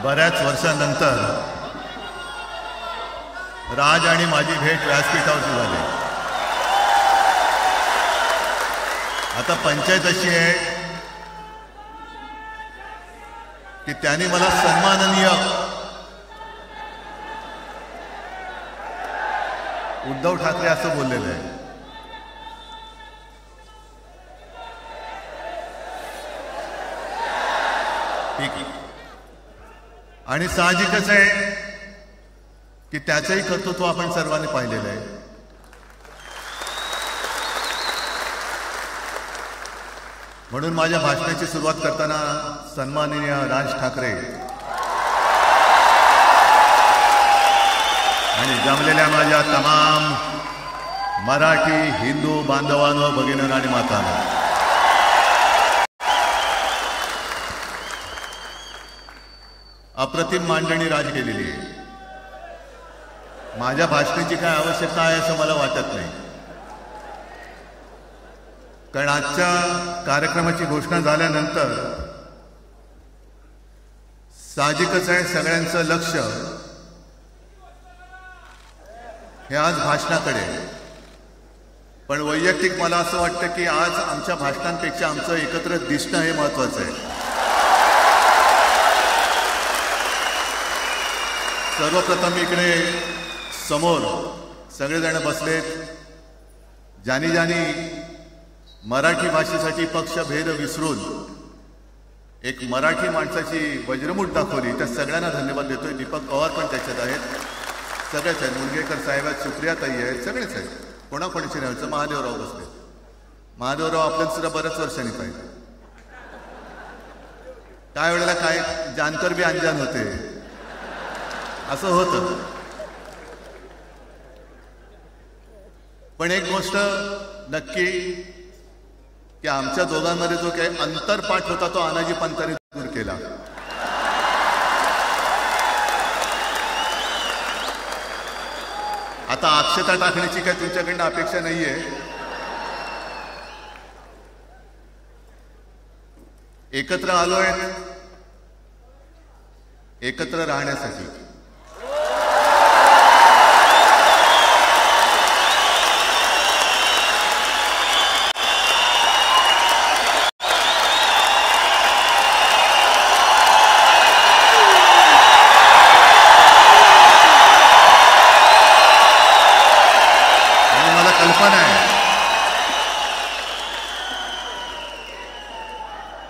बऱ्याच वर्षांनंतर राज आणि माझी भेट व्यासपीठावरती झाली. आता पंचायत अशी आहे की त्यांनी मला सन्माननीय उद्धव ठाकरे असं बोललेलं आहे. ठीक आहे. आणि साहजिकच आहे की त्याचंही कर्तृत्व आपण सर्वांनी पाहिलेलं आहे. म्हणून माझ्या भाषणाची सुरुवात करताना सन्माननीय राज ठाकरे आणि जमलेल्या माझ्या तमाम मराठी हिंदू बांधवांनो, भगिनींनो आणि मातांनो, अप्रतिम मांडणी राज केलेली आहे. माझ्या भाषणाची काय आवश्यकता आहे असं मला वाटत नाही, कारण आजच्या कार्यक्रमाची घोषणा झाल्यानंतर साहजिकच आहे सगळ्यांचं लक्ष हे आज भाषणाकडे. पण वैयक्तिक मला असं वाटतं की आज आमच्या भाषणांपेक्षा आमचं एकत्र दिसणं हे महत्वाचं आहे. सर्वप्रथम इकडे समोर सगळेजण बसलेत, ज्यांनी ज्यांनी मराठी भाषेसाठी पक्षभेद विसरून एक मराठी माणसाची वज्रमूठ दाखवली, त्या सगळ्यांना धन्यवाद देतोय. दीपक पवार पण त्याच्यात आहेत, सगळेच आहेत, मुनगेकर साहेब आहेत, सुप्रियाताई आहेत, सगळेच आहेत. कोणाकोणीची नाही, महादेवराव बसले. महादेवराव आपल्याला सुद्धा बऱ्याच वर्षांनी पाहिजे. काय वेळेला काय जानकर बी अंजान होते, असं होतं. पण एक गोष्ट नक्की की आमच्या दोघांमध्ये जो काही अंतरपाठ होता तो अनाजी पंतांनी दूर केला. आता अक्षता टाकण्याची काय तुमच्याकडनं अपेक्षा नाहीये. एकत्र आलोय एकत्र राहण्यासाठी.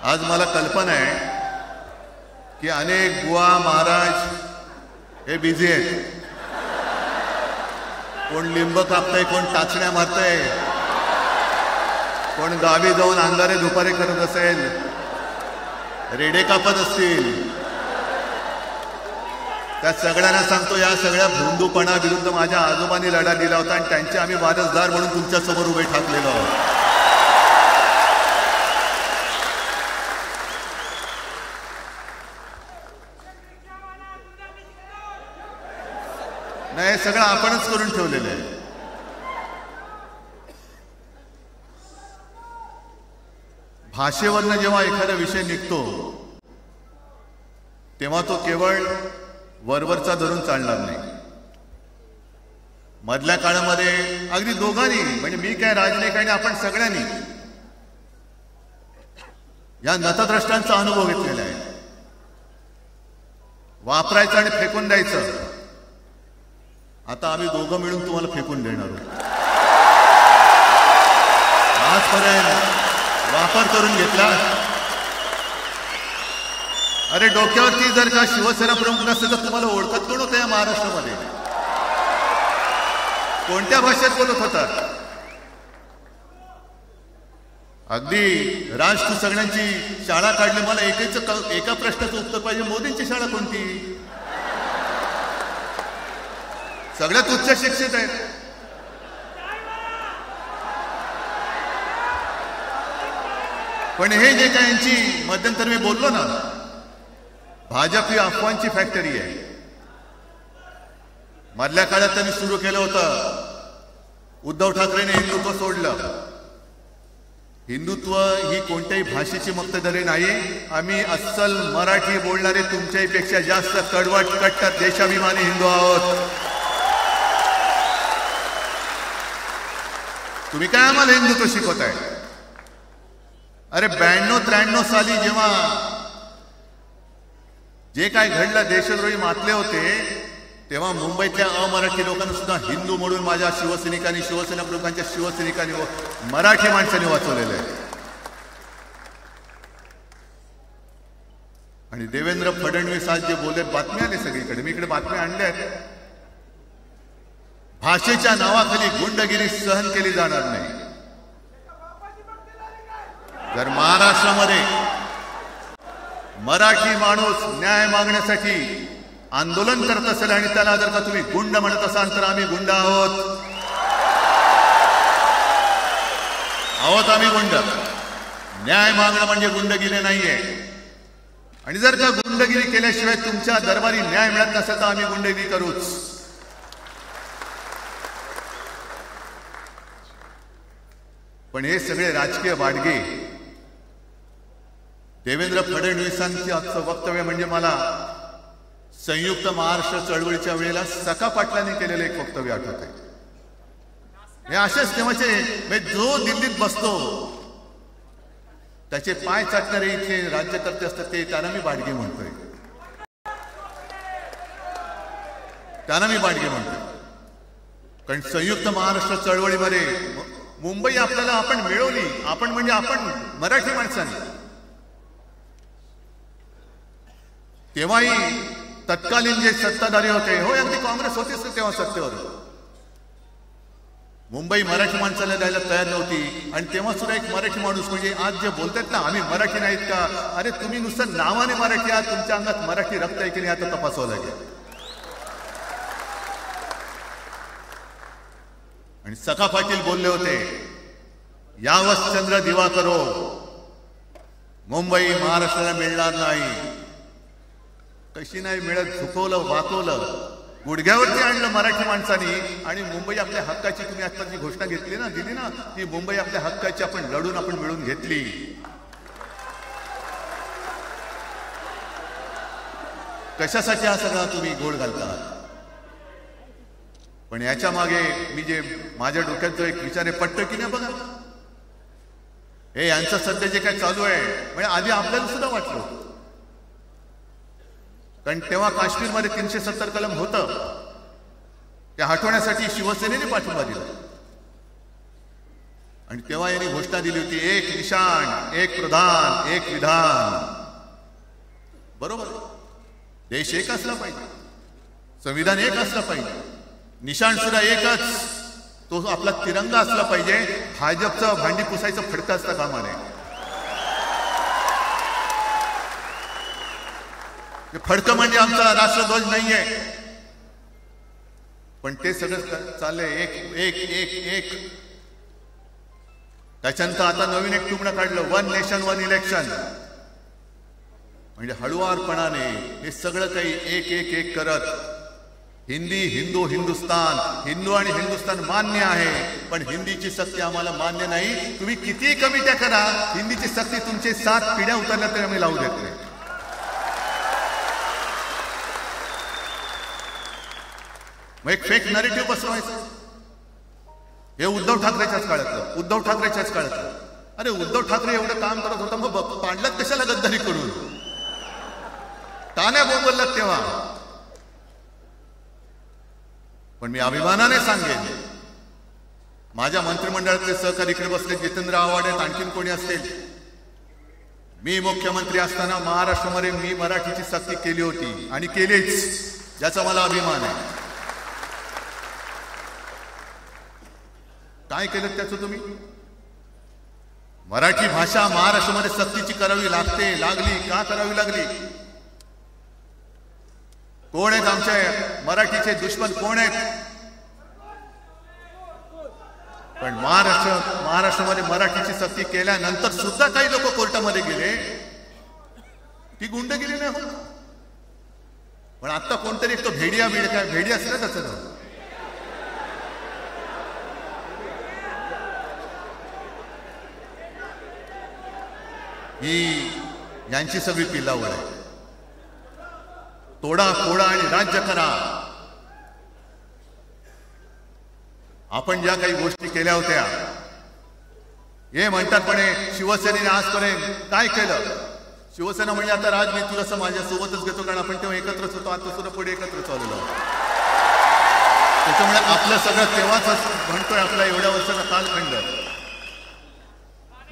आज मला कल्पना आहे की अनेक बुवा महाराज हे बिझी आहेत. कोण लिंब कापतंय, कोण टाचण्या मारतंय, कोण गावी जाऊन अंधारे दुपारे करत असेल, रेडे कापत असतील. त्या सगळ्यांना सांगतो, या सगळ्या भोंदूपणा विरुद्ध माझ्या आजोबांनी लढा दिला होता आणि त्यांचे आम्ही वारसदार म्हणून तुमच्या समोर उभे ठाकलेलो आहोत. नाही, सगळं आपणच करून ठेवलेलं आहे. भाषेवरनं जेव्हा एखादा विषय निघतो तेव्हा तो केवळ वरवरचा धरून चालणार नाही. मधल्या काळामध्ये अगदी दोघांनी, म्हणजे मी काय, राज नाही, काय, आपण सगळ्यांनी या नतद्रष्टांचा अनुभव घेतलेला आहे. वापरायचं आणि फेकून द्यायचं. आता आम्ही दोघं मिळून तुम्हाला फेकून देणार आहोत. आजपर्यंत वापर करून घेतला. अरे डोक्यावरती जर का शिवसेना प्रमुख नसते तर तुम्हाला ओळखत कोण होतं या महाराष्ट्रामध्ये? कोणत्या भाषेत बोलत होतात? अगदी राज, तू सगळ्यांची शाळा काढली, मला एका प्रश्नाचं उत्तर पाहिजे, मोदींची शाळा कोणती? सगळ्यात उच्च शिक्षित आहेत. पण हे जे काय यांची मध्यंतर मी बोललो ना, भाजप ही अफवांची फॅक्टरी आहे. मधल्या काळात त्यांनी सुरू केलं होतं. उद्धव ठाकरेने हिंदुत्व सोडलं. हिंदुत्व ही कोणत्याही भाषेची मक्तेदारी नाही. आम्ही अस्सल मराठी बोलणारे तुमच्याही पेक्षा जास्त कडवट कट्टर देशाभिमानी हिंदू आहोत. तुम्ही काय आम्हाला हिंदुत्व शिकवताय? अरे 92-93 साली जेव्हा जे काय घडलं, देशद्रोही मातले होते, तेव्हा मुंबईतल्या अमराठी लोकांना सुद्धा हिंदू म्हणून माझ्या शिवसैनिकांनी, शिवसेना प्रमुखांच्या शिवसैनिकांनी, मराठी माणसांनी वाचवलेलं आहे. आणि देवेंद्र फडणवीस आज जे बोलले, बातम्या आले सगळीकडे, मी इकडे बातम्या आणल्या आहेत. भाषेच्या नावाखाली गुंडगिरी सहन केली जाणार नाही. जर महाराष्ट्रामध्ये मराठी माणूस न्याय मागण्यासाठी आंदोलन करत असेल आणि त्याला जर का तुम्ही गुंड म्हणत असाल तर आम्ही गुंड आहोत. आम्ही गुंड. न्याय मागणं म्हणजे गुंडगिरी नाहीये. आणि जर का गुंडगिरी केल्याशिवाय तुमच्या दरबारी न्याय मिळत नसेल तर आम्ही गुंडगिरी करूच. पण हे सगळे राजकीय वाडगे, देवेंद्र फडणवीसांचे आजचं वक्तव्य म्हणजे मला संयुक्त महाराष्ट्र चळवळीच्या वेळेला सखा पाटलांनी केलेलं एक वक्तव्य आठवत आहे. हे असेच तेव्हाचे, जो दिल्लीत बसतो त्याचे पाय चाटणारे इथे राज्यकर्ते असतात, ते त्यांना मी बाडगे म्हणतोय. त्यांना मी बाडगे म्हणतोय. कारण संयुक्त महाराष्ट्र चळवळीमध्ये मुंबई आपल्याला आपण मिळवली. आपण म्हणजे आपण मराठी माणसांनी. तेव्हाही तत्कालीन जे सत्ताधारी होते, हो अगदी काँग्रेस होतेच तेव्हा सत्तेवर, मुंबई मराठी माणसाला द्यायला तयार नव्हती. आणि तेव्हा सुद्धा एक मराठी माणूस, म्हणजे आज जे बोलतात ना आम्ही मराठी नाहीत का, अरे तुम्ही नुसतं नावाने मराठी आहात, तुमच्या अंगात मराठी रक्त आहे की नाही आता तपासावं लागेल. आणि सखा पाटील बोलले होते, यावत चंद्र दिवाकरो, मुंबई महाराष्ट्राला मिळणार नाही. कशी नाही मिळत, झुकवलं, वाकवलं, गुडघ्यावरती आणलं मराठी माणसांनी. आणि मुंबई आपल्या हक्काची, तुम्ही आता जी घोषणा घेतली ना, दिली ना, ती मुंबई आपल्या हक्काची आपण लढून आपण मिळून घेतली. कशासाठी हा सगळा तुम्ही गोळ घालता? पण याच्या मागे मी जे माझ्या डोक्यात जो एक विचार आहे, पटतं की नाही बघा. हे यांचं सध्या जे काय चालू आहे, म्हणजे आधी आपल्याला सुद्धा वाटलं, कारण तेव्हा काश्मीरमध्ये 370 कलम होतं, ते हटवण्यासाठी शिवसेनेने पाठिंबा दिला. आणि तेव्हा यांनी घोषणा दिली होती, एक निशाण, एक प्रधान, एक विधान. बरोबर, देश एक असला पाहिजे, संविधान एक असलं पाहिजे, निशाण सुद्धा एकच, तो आपला तिरंगा असला पाहिजे. भाजपचं भांडी पुसायचं फडकं असता कामा नये. फडकं म्हणजे आमचा राष्ट्रध्वज नाहीये. पण ते सगळं चाललंय एक एक एक एक. त्याच्यानंतर आता नवीन एक टुमणं काढलं, 1 नेशन 1 इलेक्शन. म्हणजे हळुवारपणाने हे सगळं काही एक एक एक करत, हिंदी, हिंदू, हिंदुस्तान, हिंदू आणि हिंदुस्तान मान्य आहे, पण हिंदीची सक्ती आम्हाला मान्य नाही. तुम्ही किती कमिट्या करा, हिंदीची सक्ती तुमचे 7 पिढ्या उतरल्या तरी आम्ही लावू देत नाही. मग एक फेक नरेटिव्ह बसवायचं. हे उद्धव ठाकरेच्याच काळातलं, उद्धव ठाकरेच्याच काळातलं. अरे उद्धव ठाकरे एवढं काम करत होता, मग पाडलं कशाला गद्दारी करून? टाण्या बोंबलत तेव्हा. पण मी अभिमानाने सांगेन, माझ्या मंत्रिमंडळातले सहकारी इकडे बसले, जितेंद्र आव्हाड आहेत, आणखीन कोणी असतील, मी मुख्यमंत्री असताना महाराष्ट्रामध्ये मी मराठीची सक्ती केली होती आणि केलीच, ज्याचा मला अभिमान आहे. काय केलं त्याचं तुम्ही? मराठी भाषा महाराष्ट्रामध्ये सक्तीची करावी लागली. का करावी लागली? कोण आहेत आमचे मराठीचे दुश्मन? कोण आहेत? पण महाराष्ट्रामध्ये मराठीची सक्ती केल्यानंतर सुद्धा काही लोक कोर्टामध्ये गेले. ती गुंडगिरी नाही होत. पण आता कोणतरी एक तो भेडिया बीड काय भेडी असलं त्याचं नाव ही यांची सगळी पिल्लावळ आहे. तोडा फोडा आणि राज्य करा. आपण ज्या काही गोष्टी केल्या होत्या हे म्हणतात पण शिवसेनेने आजपर्यंत काय केलं. शिवसेना म्हणजे आता राज मी तुला माझ्या सोबतच घेतो कारण आपण तेव्हा एकत्रच होतो. आता सुद्धा पुढे एकत्र चाललेलो. त्याच्यामुळे आपलं सगळं तेव्हाच म्हणतोय आपला एवढ्या वर्षाचा कालखंड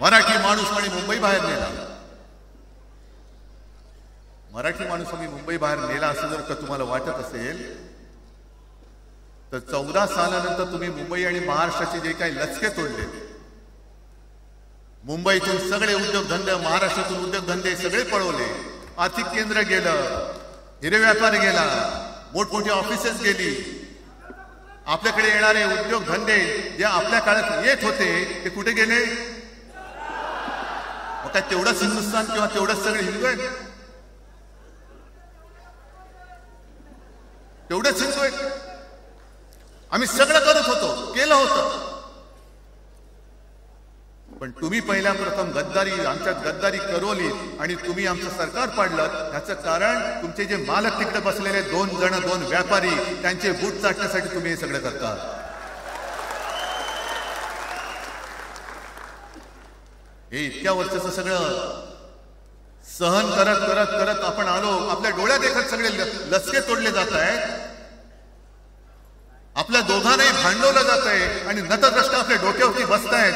मराठी माणूस आणि मुंबई बाहेर नेला. मराठी माणूस आम्ही मुंबई बाहेर नेला असं जर का तुम्हाला वाटत असेल तर 14 सालानंतर तुम्ही मुंबई आणि महाराष्ट्राचे जे काही लचके तोडले, मुंबईतून सगळे उद्योगधंदे, महाराष्ट्रातून उद्योगधंदे सगळे पळवले, आर्थिक केंद्र गेलं, हिरे व्यापार गेला, मोठमोठी ऑफिसेस गेली. आपल्याकडे येणारे उद्योगधंदे जे आपल्या काळात येत होते ते कुठे गेले. मग काय तेवढंच हिंदुस्थान किंवा तेवढंच सगळे हिंदू आहेत? तेवढंच हिंदू आहेत? आम्ही सगळं करत होतो, केलं होतं. पण तुम्ही पहिल्या प्रथम गद्दारी, आमच्यात गद्दारी करवली आणि तुम्ही आमचं सरकार पाडलं. याचं कारण तुमचे जे मालक तिकडे बसलेले 2 जण 2 व्यापारी त्यांचे बूट चाटण्यासाठी तुम्ही हे सगळं करता. हे इतक्या वर्षाचं सगळं सहन करत करत करत आपण आलो. आपल्या डोळ्यात देखत सगळे लचके तोडले जात आहेत. आपल्या दोघांनाही भांडवलं जात आहे आणि नतद्रष्ट आपल्या डोक्यावरती बसतायत.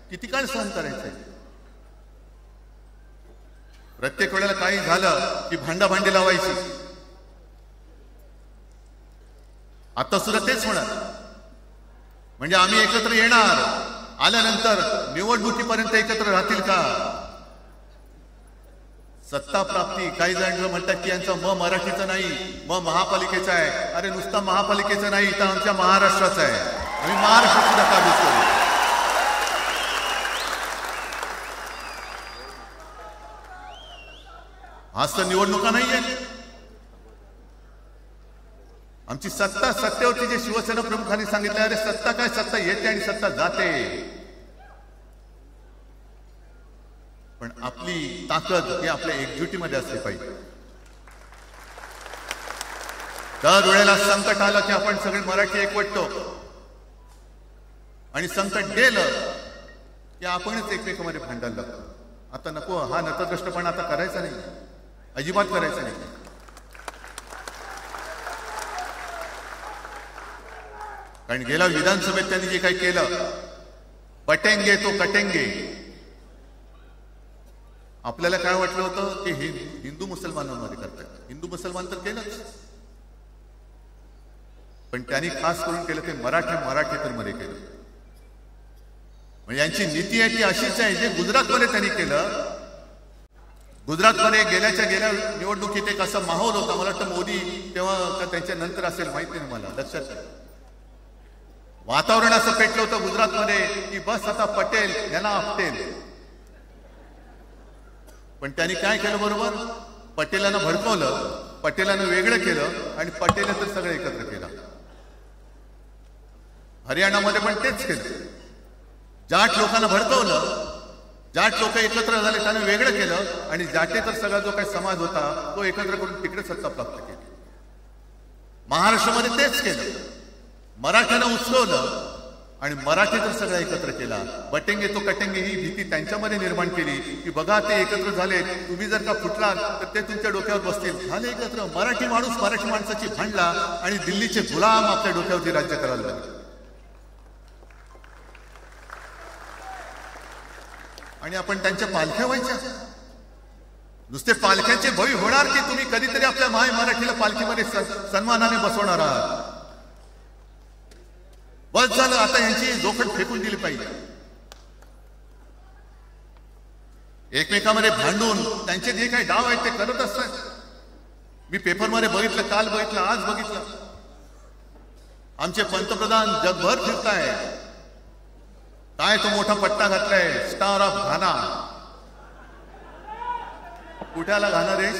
किती काळ सहन करायचंय? प्रत्येक वेळेला काही झालं की भांडाभांडी लावायची. आता सुद्धा तेच होणार. म्हणजे आम्ही एकत्र येणार, आल्यानंतर निवडणुकीपर्यंत एकत्र राहतील का? सत्ता प्राप्ती, काही जण म्हणतात की यांचा मराठीचा नाही, महापालिकेचा आहे. अरे नुसता महापालिकेचा नाही, तर आमच्या महाराष्ट्राचा आहे. आम्ही महाराष्ट्र सुद्धा काबीज करू. आज तर निवडणुका नाहीये. आमची सत्ता, सत्तेवरती जे शिवसेना प्रमुखांनी सांगितलं, अरे सत्ता काय, सत्ता येते आणि सत्ता जाते. पण आपली ताकद ही आपल्या एकजुटीमध्ये असली पाहिजे. दर वेळेला संकट आलं की आपण सगळे मराठी एकवटतो आणि संकट गेलं की आपणच एकमेकांमध्ये भांडायला लागतो. आता नको, हा नतद्रष्टपणा आता करायचा नाही, अजिबात करायचं नाही. कारण गेल्या विधानसभेत त्यांनी जे काही केलं, पटेंगे तो कटेंगे. आपल्याला काय वाटलं होतं की हिंदू मुसलमानांमध्ये करतात. हिंदू मुसलमान तर केलंच, पण त्यांनी खास करून केलं ते मराठेतर मध्ये केलं. म्हणजे यांची नीती आहे ती अशीच आहे जे गुजरातमध्ये त्यांनी केलं. गुजरातमध्ये गेल्या निवडणुकीत एक असा माहोल होता, मला वाटतं मोदी तेव्हा त्यांच्या नंतर असेल, माहित नाही मला, लक्षात नाही. वातावरण असं पेटलं होतं गुजरातमध्ये की बस आता पटेल यांना आपटेल. पण त्यांनी काय केलं बरोबर, पटेलांना भडकवलं, पटेलांना वेगळं केलं आणि पटेल तर सगळं एकत्र केलं. हरियाणामध्ये पण तेच केलं. जाट लोकांना भडकवलं, जाट लोक एकत्र झाले, त्यांना वेगळं केलं आणि जाटे तर सगळा जो काही समाज होता तो एकत्र करून तिकडे सत्ता प्राप्त केली. महाराष्ट्रामध्ये तेच केलं. मराठ्यांना उचलवलं आणि मराठी तर सगळं एकत्र केला. बटेंगे तो कटेंगे ही भीती त्यांच्यामध्ये निर्माण केली की बघा ते एकत्र झाले, तुम्ही जर का फुटलात तर ते तुमच्या डोक्यावर बसतील. झाले एकत्र. मराठी माणूस मराठी माणसाची भांडला आणि दिल्लीचे गुलाम आपल्या डोक्यावरती राज्य करायला लागले. आणि आपण त्यांच्या पालख्या व्हायच्या. नुसते पालख्यांचे भवी होणार की तुम्ही कधीतरी आपल्या माय मराठीला पालखीमध्ये सन्मानाने बसवणार आहात. बस झालं, आता यांची जोखड फेकून दिली पाहिजे. एकमेकांमध्ये भांडून त्यांचे जे काही डाव आहेत ते करत असतात. मी पेपरमध्ये बघितलं, काल बघितलं, आज बघितलं. आमचे पंतप्रधान जगभर फिरताय. काय तो मोठा पट्टा घातलाय, स्टार ऑफ घाना. कुठे आला घाना देश?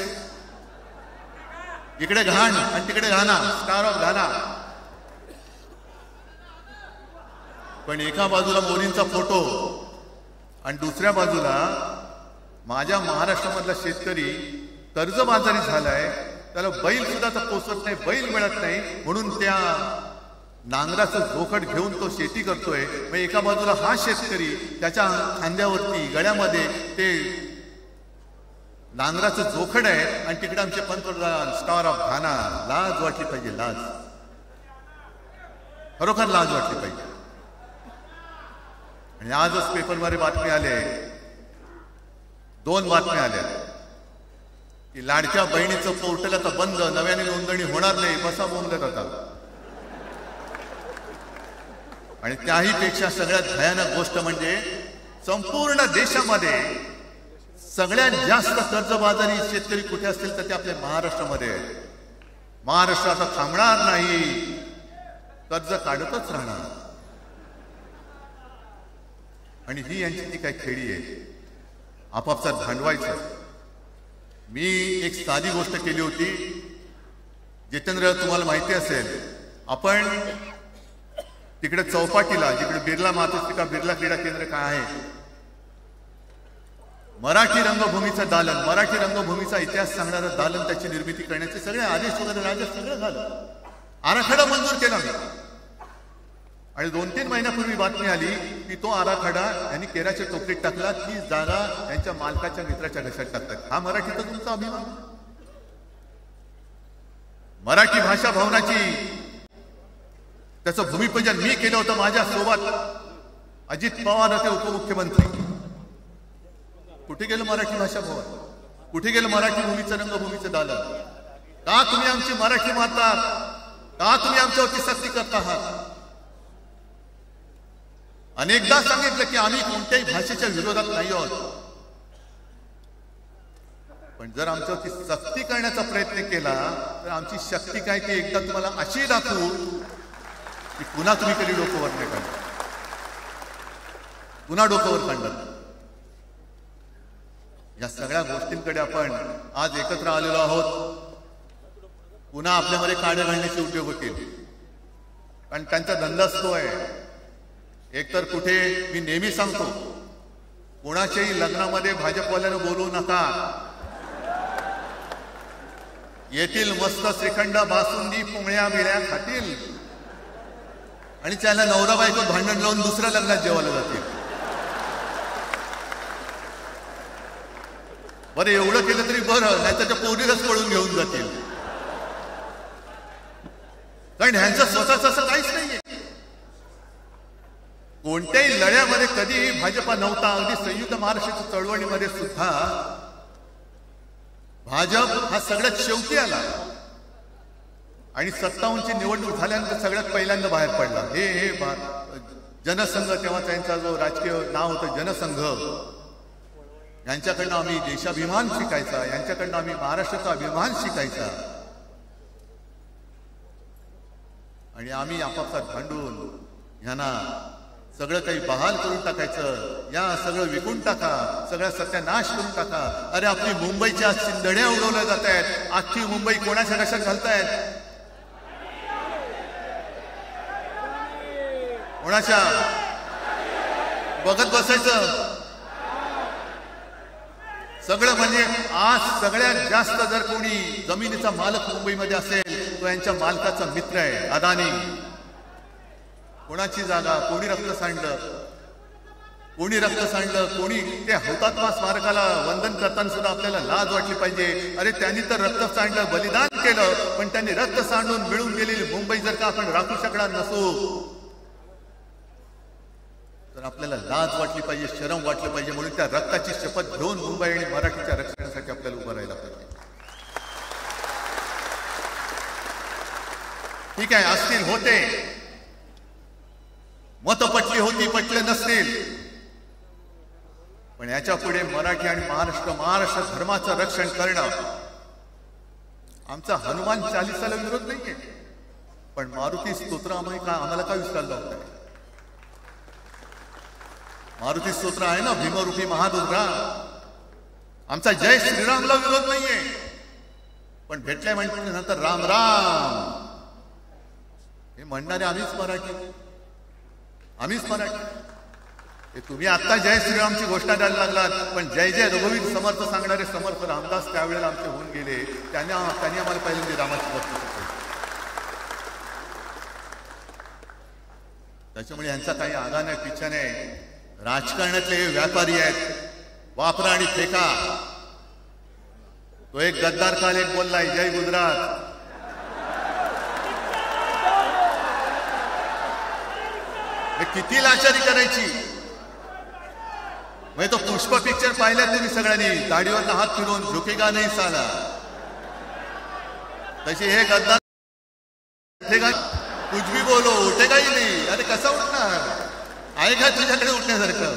इकडे घाण आणि तिकडे घाणा, स्टार ऑफ घाणा. पण एका बाजूला मोदींचा फोटो आणि दुसऱ्या बाजूला माझ्या महाराष्ट्रामधला शेतकरी कर्जबाजारी झालाय, त्याला बैल सुद्धा पोचत नाही, बैल मिळत नाही, म्हणून त्या नांगराचं जोखड घेऊन तो शेती करतोय. मग एका बाजूला हा शेतकरी त्याच्या खांद्यावरती गळ्यामध्ये ते नांगराचं जोखड आहे आणि तिकडे आमचे पंतप्रधान स्टार ऑफ घाना. लाज वाटली पाहिजे, लाज, खरोखर लाज वाटली पाहिजे. आणि आजच पेपरमध्ये बातमी आले, 2 बातम्या आल्या की लाडक्या बहिणीचं पोर्टल आता बंद, नव्याने नोंदणी होणार नाही, बसा बोंबलत होता. आणि त्याही पेक्षा सगळ्यात भयानक गोष्ट म्हणजे संपूर्ण देशामध्ये सगळ्यात जास्त कर्जबाजारी शेतकरी कुठे असतील तर ते आपल्या महाराष्ट्रामध्ये आहे. महाराष्ट्र आता थांबणार नाही, कर्ज काढतच राहणार. आणि ही यांची ती काय खेळी आहे, आपापसात भांडवायचं. मी एक साधी गोष्ट केली होती. जितेंद्र, तुम्हाला माहिती असेल, आपण तिकडे चौपाटीला, जिकडे बिर्ला मातोश्री का बिर्ला क्रीडा केंद्र काय आहे, मराठी रंगभूमीचं दालन, मराठी रंगभूमीचा इतिहास सांगणारं दालन, त्याची निर्मिती करण्याचे सगळे आदेश वगैरे राजा सगळं झालं, आराखडा मंजूर केला मी. आणि 2-3 महिन्यापूर्वी बातमी आली की तो आराखडा यांनी केराच्या टोपलीत टाकला, ती जागा यांच्या मालकाच्या मित्राच्या घशात टाकतात. हा मराठीचा तुमचा अभिमान. मराठी भाषा भवनाची त्याचं भूमिपूजन मी केलं होतं. माझ्यासोबत अजित पवार होते उपमुख्यमंत्री. कुठे गेलं मराठी भाषा भवन? कुठे गेलं मराठी भूमीचं रंगभूमीचं दालन? का तुम्ही आमची मराठी मारतात? का तुम्ही आमच्यावरती सक्ती करता आहात? अनेकदा सांगितलं की आम्ही कोणत्याही भाषेच्या विरोधात नाही आहोत, पण जर आमच्यावरती सक्ती करण्याचा प्रयत्न केला तर आमची शक्ती काय ती एकदा तुम्हाला अशी दाखवू की पुन्हा तुम्ही कधी डोकंवर नाही काढणार, पुन्हा डोकंवर काढणार. या सगळ्या गोष्टींकडे आपण आज एकत्र आलेलो आहोत. पुन्हा आपल्यामध्ये काड्या घालण्याचे उपयोग होतील, कारण त्यांचा धंदाच तो आहे. एकतर कुठे, मी नेहमी सांगतो, कोणाच्याही लग्नामध्ये भाजपवाल्यानं बोलू नका. येतील मस्त श्रीखंड, बासुंदी, पोंगळ्या बिळ्या खातील आणि त्याला नवरा बायको भांडण लावून दुसऱ्या लग्नात जेवायला जातील. बरं, एवढं केलं तरी बरं, नाही तर त्या पोरीलाच पळून घेऊन जातील, कारण ह्यांचं स्वतःच असं काहीच नाहीये. कोणत्याही लढ्यामध्ये कधीही भाजपा नव्हता. अगदी संयुक्त महाराष्ट्राच्या चळवळीमध्ये सुद्धा भाजप हा सगळ्यात शेवटी आला आणि 57ची निवडणूक झाल्यानंतर सगळ्यात पहिल्यांदा बाहेर पडला. हे जनसंघ, तेव्हा त्यांचा जो राजकीय नाव होतं जनसंघ, यांच्याकडनं आम्ही देशाभिमान शिकायचा, यांच्याकडनं आम्ही महाराष्ट्राचा अभिमान शिकायचा. आणि आम्ही आपापसात भांडून ह्यांना सगळं काही बहाल करून टाकायचं, या सगळं विकून टाका, सगळा सत्यानाश करून टाका. अरे, आपली मुंबईच्या शिंदड्या उडवल्या जात आहेत. अख्खी मुंबई कोणाच्या कशात घालतायत? कोणाच्या? बघत बसायचं सगळं. म्हणजे आज सगळ्यात जास्त जर कोणी जमिनीचा मालक मुंबईमध्ये असेल तो यांच्या मालकाचा मित्र आहे, अदानी. कोणाची जागा, कोणी रक्त सांडलं, कोणी रक्त सांडलं, कोणी ते हुतात्मा स्मारकाला वंदन करताना सुद्धा आपल्याला लाज वाटली पाहिजे. अरे, त्यांनी तर रक्त सांडलं, बलिदान केलं, पण त्यांनी रक्त सांडून मिळून गेलेली मुंबई जर का आपण राखू शकणार नसू तर आपल्याला लाज वाटली पाहिजे, शरम वाटलं पाहिजे. म्हणून त्या रक्ताची शपथ घेऊन मुंबई आणि मराठीच्या रक्षणासाठी आपल्याला उभं राहायला पाहिजे. ठीक आहे, असतील, होते, मत पटली होती, पटले नसतील, पण याच्या पुढे मराठी आणि महाराष्ट्र धर्माचं रक्षण करणं आमचा हनुमान चालीसाला विरोध नाहीये, पण मारुती स्तोत्र आम्हाला का विसरलं होत? मारुती स्तोत्र आहे ना, भीमरूपी महादुर्गा. आमचा जय श्रीरामला विरोध नाहीये, पण भेटल्या नंतर राम राम हे म्हणणारे आम्हीच मराठी. तुम्ही आता जय श्रीरामची घोषणा द्यायला लागलात, पण जय जय रघुवीर समर्थ सांगणारे समर्थ रामदास त्यावेळेला आमचे होऊन गेले. त्यांनी आम्हाला पहिल्यांदा रामाची भक्ती शिकवली. त्याच्यामुळे यांचा काही आगा नाही, पिच्छा नाही. राजकारणातले हे व्यापारी आहेत, वापरा आणि फेका. तो एक गद्दार काल एक बोललाय, जय गुजरात. किती लाचारी करायची. म्हणजे तो पुष्प पिक्चर पाहिल्यात तुम्ही सगळ्यांनी, दाढीवर हात फिरवून झुकेगा नाही साला. तसे हे गद्दार कुछ भी बोलो उठेगाही नाही. अरे कसा उठणार आहे का तुझ्याकडे उठण्यासारखं?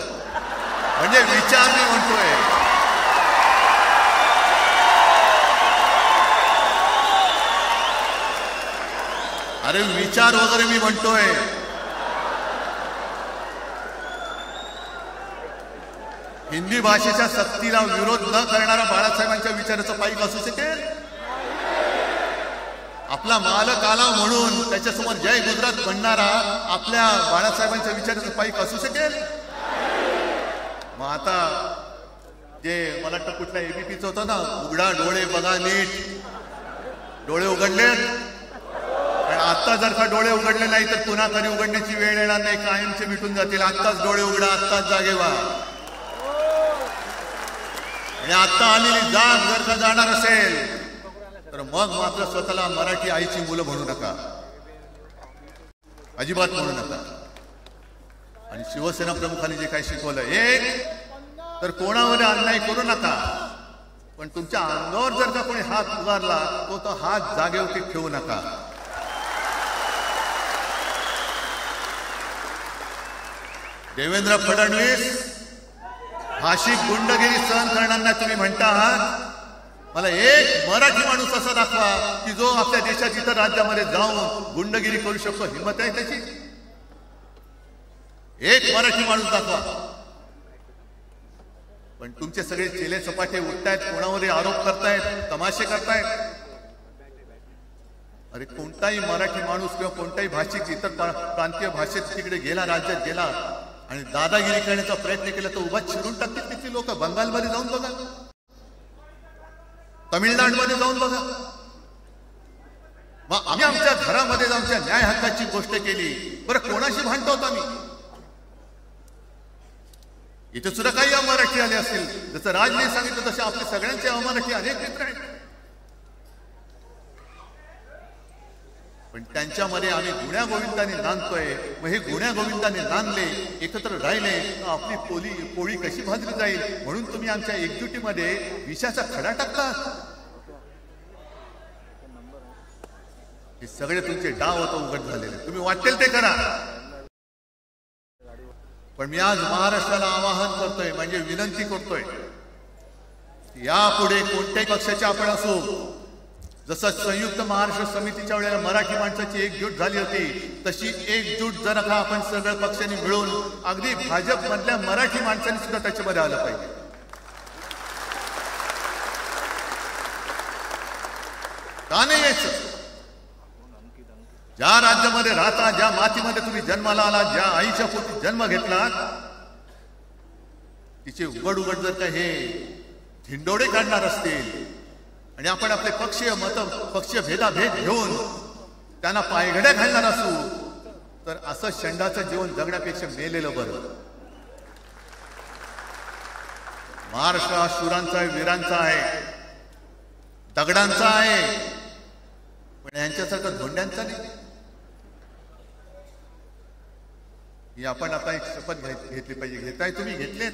म्हणजे विचार मी म्हणतोय, अरे विचार वगैरे मी म्हणतोय. हिंदी भाषेच्या सक्तीला विरोध न करणारा बाळासाहेबांच्या विचाराचं पाईक असू शकेल? आपला मालक आला म्हणून त्याच्यासमोर जय गुजरात म्हणणारा आपल्या बाळासाहेबांच्या विचाराचं पाईक असू शकेल? मग आता जे मला वाटतं कुठल्या एबीपीचं होतं ना, उघडा डोळे बघा नीट. डोळे उघडले, पण आता जर का डोळे उघडले नाही तर पुन्हा कधी उघडण्याची वेळ येणार नाही, कायमचे मिटून जातील. आत्ताच डोळे उघडा, आत्ताच जागे व्हा. आणि आता आलेली जाग जर का जाणार असेल तर मग मात्र स्वतःला मराठी आईची मुलं म्हणू नका, अजिबात म्हणू नका. आणि शिवसेना प्रमुखांनी जे काही शिकवलं, एक तर कोणावर अन्याय करू नका, पण तुमच्या अंगावर जर का कोणी हात उगारला तो हात जागेवरती ठेवू नका. देवेंद्र फडणवीस भाषिक गुंडगिरी सहन करणार नाही तुम्ही म्हणता आहात. मला एक मराठी माणूस असा दाखवा की जो आपल्या देशात इतर राज्यामध्ये जाऊन गुंडगिरी करू शकतो. हिंमत आहे त्याची? एक मराठी माणूस दाखवा. पण तुमचे सगळे चेले सपाटे उठतायत, कोणावर आरोप करतायत, तमाशे करतायत. अरे कोणताही मराठी माणूस किंवा कोणताही भाषिक इतर प्रांतीय भाषेत तिकडे गेला, राज्यात गेला आणि दादागिरी करण्याचा प्रयत्न केला तर उभा चिरून टाकतील किती लोक. बंगालमध्ये जाऊन बघा, तमिळनाडूमध्ये जाऊन बघा. मग आम्ही आमच्या घरामध्ये जाऊन आमच्या न्याय हक्काची गोष्ट केली, बरं कोणाशी भांडतो आम्ही? इथे सुद्धा काही अमराठी आले असतील, जसं राजने सांगितलं तसे आपले सगळ्यांचे अमराठी अनेक मित्र आहेत. पण त्यांच्यामध्ये आम्ही गुण्या गोविंदाने नांदतोय. मग हे गुण्या गोविंदाने नांदले, एकत्र राहिले तर आपली पोळी कशी भाजली जाईल? म्हणून तुम्ही आमच्या एकजुटीमध्ये विषाचा खडा टाकला. हे सगळे तुमचे डाव आता उघड झालेले, तुम्ही वाटेल ते करा. पण मी आज महाराष्ट्राला आवाहन करतोय, म्हणजे विनंती करतोय, यापुढे कोणत्याही पक्षाचे आपण असो, जसं संयुक्त महाराष्ट्र समितीच्या वेळेला मराठी माणसाची एकजूट झाली होती, तशी एकजूट जर का आपण सगळ्या पक्षांनी मिळून, अगदी भाजप मधल्या मराठी माणसांनी सुद्धा त्याच्यामध्ये आलं पाहिजे. का नाही यायचं? ज्या राज्यामध्ये राहता, ज्या मातीमध्ये तुम्ही जन्माला आला, ज्या आईच्या पोटी जन्म घेतला, तिचे उघड उघड जर का हे धिंडोडे काढणार असतील आणि आपण आपले पक्षीय पक्षीय भेदाभेद घेऊन त्यांना पायघड्या घालणार असू, तर असं षंडाचं जीवन जगण्यापेक्षा मेलेलं बरं. महाराष्ट्र हा शूरांचा आहे, वीरांचा आहे, दगडांचा आहे, पण यांच्यासारखं धोंड्यांचा नाही. ही आपण आता एक शपथ घेतली पाहिजे. घेताय तुम्ही? घेतलेत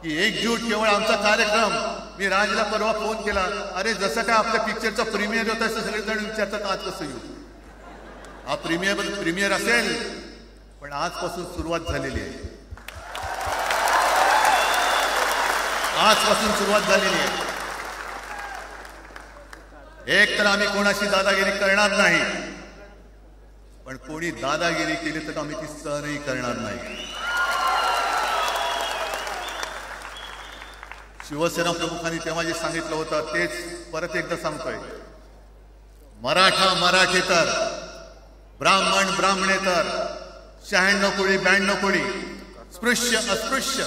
की एकजूट केवळ आमचा कार्यक्रम. मी राजला परवा फोन केला, अरे जसं काय आपल्या पिक्चरचा प्रीमियर होता तसं सगळेजण विचारतात आज कसं येऊ. हा प्रीमियर असेल, पण आजपासून सुरुवात झालेली आहे. आजपासून सुरुवात झालेली आहे. एक तर आम्ही कोणाशी दादागिरी करणार नाही, पण कोणी दादागिरी केली तर आम्ही ती सहनही करणार नाही. शिवसेना प्रमुखांनी तेव्हा जे सांगितलं होतं तेच परत एकदा सांगतोय. मराठा मराठेतर, ब्राह्मण ब्राह्मणेतर, 96 कोळी 92 कोळी, स्पृश्य अस्पृश्य,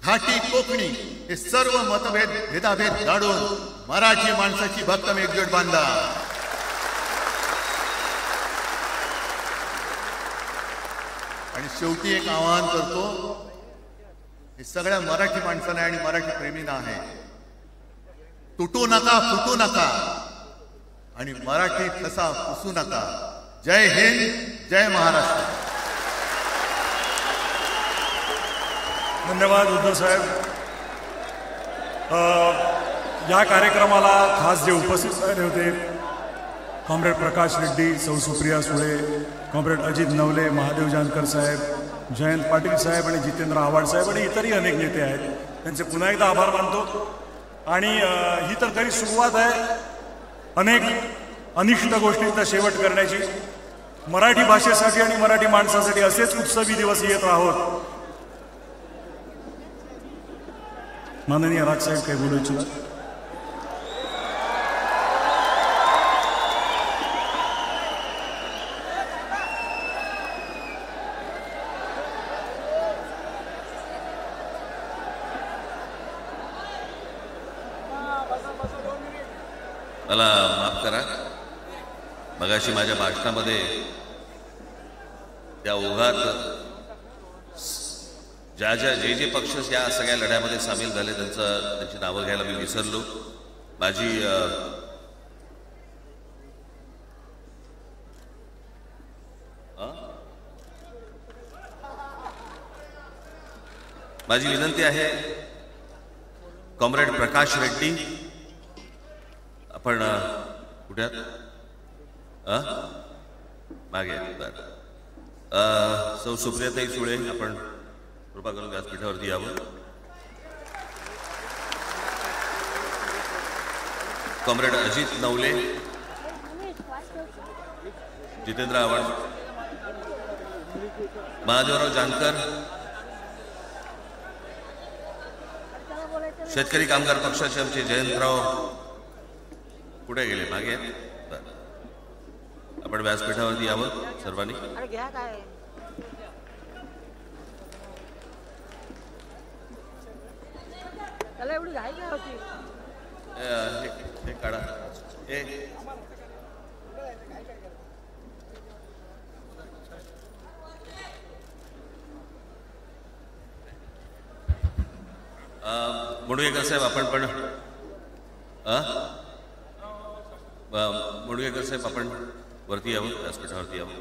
घाटी कोकणी हे सर्व मतभेद भेदाभेद गाडून मराठी माणसाची भक्कम एकजूट बांधा. आणि शेवटी एक आवाहन करतो, हे सगळ्या मराठी माणसांना आणि मराठी प्रेमींना आहे, तुटू नका फुटू नका आणि मराठी ठसा पुसू नका. जय हिंद, जय महाराष्ट्र. धन्यवाद उद्धव साहेब. या कार्यक्रमाला खास जे उपस्थित झाले होते, कॉम्रेड प्रकाश रेड्डी, सौ सुप्रिया सुळे, कॉम्रेड अजित नवले, महादेव जानकर साहेब, जयंत पाटील साहेब आणि जितेंद्र आव्हाड साहेब आणि इतरही अनेक नेते आहेत, त्यांचे पुन्हा एकदा आभार मानतो. आणि ही तर खरी सुरुवात आहे अनेक अनिष्ट गोष्टींचा शेवट करण्याची. मराठी भाषेसाठी आणि मराठी माणसासाठी असेच उत्सवी दिवस येत राहोत. माननीय राजसाहेब काही बोलू इच्छिता? मला माफ करा, मगाशी माझ्या भाषणामध्ये त्या ओघात जे पक्ष या सगळ्या लढ्यामध्ये सामील झाले त्यांची नावं घ्यायला मी विसरलो. माझी विनंती आहे, कॉम्रेड प्रकाश रेड्डी, आपण कुठे मागे, सौ सुप्रियाताई सुळे, आपण कृपा करून व्यासपीठावरती यावं. कॉम्रेड अजित नवले, जितेंद्र आव्हाड, महादेवराव जानकर, शेतकरी कामगार पक्षाचे आमचे जयंतराव कुठे गेले? मागे. आपण व्यासपीठावरती यावं सर्वांनी. हे काढा. मुडगेकर साहेब, आपण पण मुडगेकर साहेब, आपण वरती यावं, व्यासपीठावरती यावं.